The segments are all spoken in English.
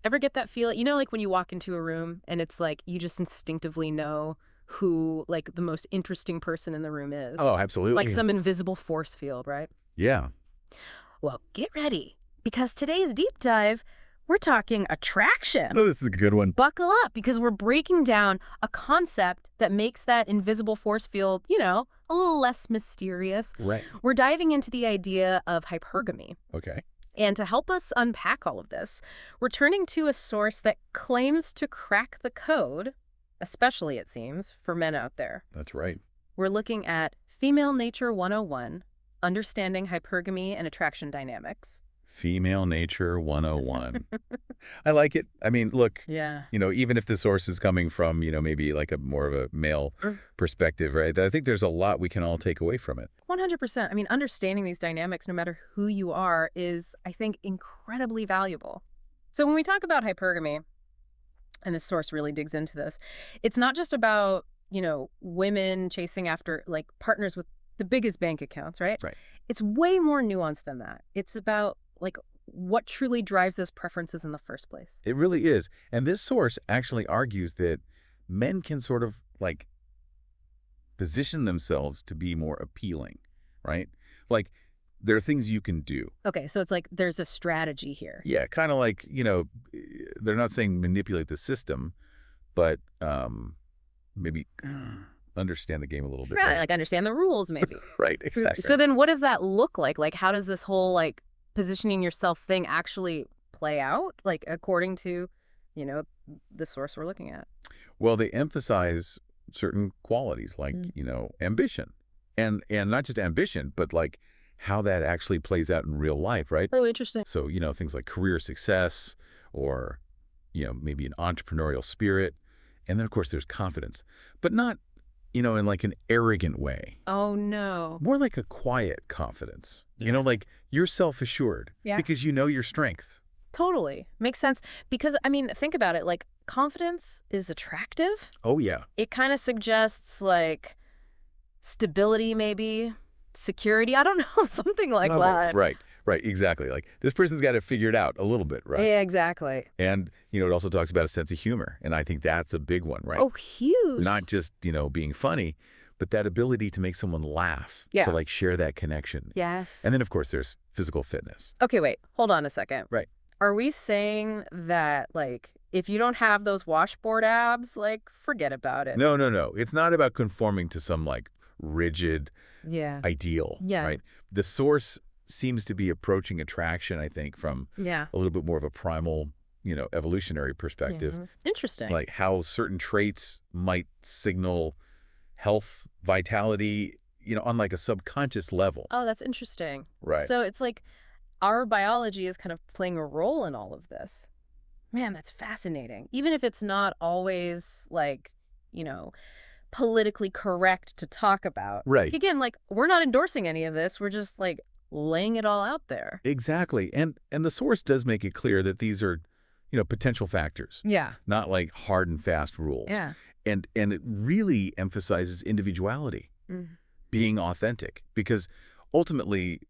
Ever get that feel? You know, like when you walk into a room and it's like you just instinctively know who like the most interesting person in the room is. Oh, Like absolutely. some invisible force field, right? Yeah. Well, get ready because today's deep dive, we're talking attraction. Oh, this is a good one. Buckle up because we're breaking down a concept that makes that invisible force field, a little less mysterious. Right. We're diving into the idea of hypergamy. Okay. And to help us unpack all of this, we're turning to a source that claims to crack the code, especially, it seems, for men out there. That's right. We're looking at Female Nature 101, Understanding Hypergamy and Attraction Dynamics. Female Nature 101. I like it. I mean, look, Yeah. even if the source is coming from, maybe like a more of a male perspective, right? I think there's a lot we can all take away from it. 100%. I mean, understanding these dynamics, no matter who you are, is, I think, incredibly valuable. So when we talk about hypergamy, and this source really digs into this, it's not just about, women chasing after, like, partners with the biggest bank accounts, right? Right. It's way more nuanced than that. It's about, like, what truly drives those preferences in the first place. It really is. And this source actually argues that men can sort of like position themselves to be more appealing, right? Like there are things you can do. Okay, so it's like there's a strategy here. Yeah, kind of like, they're not saying manipulate the system, but maybe understand the game a little bit. Right, like understand the rules, maybe. Right, exactly. So then what does that look like? Like, how does this whole, like, positioning yourself thing actually play out, like, according to, the source we're looking at? Well, they emphasize certain qualities like, ambition. And not just ambition, but like how that actually plays out in real life, right? Oh, interesting. So, things like career success or, maybe an entrepreneurial spirit. And then, of course, there's confidence, but not, in like an arrogant way. Oh, no. More like a quiet confidence, like you're self-assured because you know your strengths. Totally. Makes sense. Because, I mean, think about it. Like, confidence is attractive. Oh, yeah. It kind of suggests, like, stability, maybe, security. I don't know, something like that. Right. Right. Exactly. Like this person's got to figure it out a little bit, right? Yeah, exactly. And, it also talks about a sense of humor. And I think that's a big one, right? Oh, huge. Not just, being funny, but that ability to make someone laugh. Yeah. To like share that connection. Yes. And then, of course, there's physical fitness. Okay, wait. Hold on a second. Right. Are we saying that, like, if you don't have those washboard abs, like, forget about it? No, no, no. It's not about conforming to some like rigid Yeah. ideal, Yeah. right? The source seems to be approaching attraction, I think, from Yeah. a little bit more of a primal, evolutionary perspective. Yeah. Interesting. Like how certain traits might signal health, vitality, on like a subconscious level. Oh, that's interesting. Right. So it's like our biology is kind of playing a role in all of this. Man, that's fascinating. Even if it's not always like, politically correct to talk about. Right. Again, like, we're not endorsing any of this. We're just like laying it all out there. Exactly. And the source does make it clear that these are, potential factors, Yeah. not like hard and fast rules. Yeah. And it really emphasizes individuality, being authentic, because ultimately,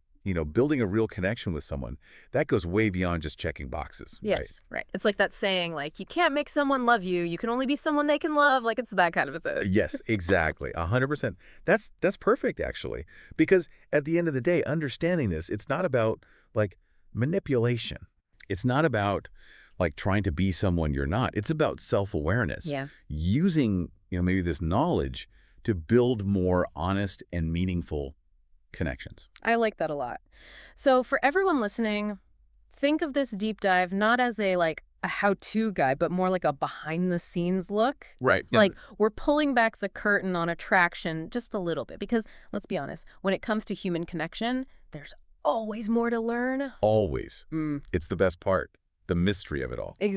building a real connection with someone, that goes way beyond just checking boxes. Yes, right. It's like that saying, like, you can't make someone love you. You can only be someone they can love. Like, it's that kind of a thing. Yes, exactly. 100%. That's perfect, actually, because at the end of the day, understanding this, it's not about like manipulation. It's not about like trying to be someone you're not. It's about self-awareness. Yeah. Using, maybe this knowledge to build more honest and meaningful connections. I like that a lot. So for everyone listening, think of this deep dive not as a how-to guide, but more like a behind-the-scenes look. Right. Like, we're pulling back the curtain on attraction just a little bit. Because, let's be honest, when it comes to human connection, there's always more to learn. Always. It's the best part, the mystery of it all. Exactly.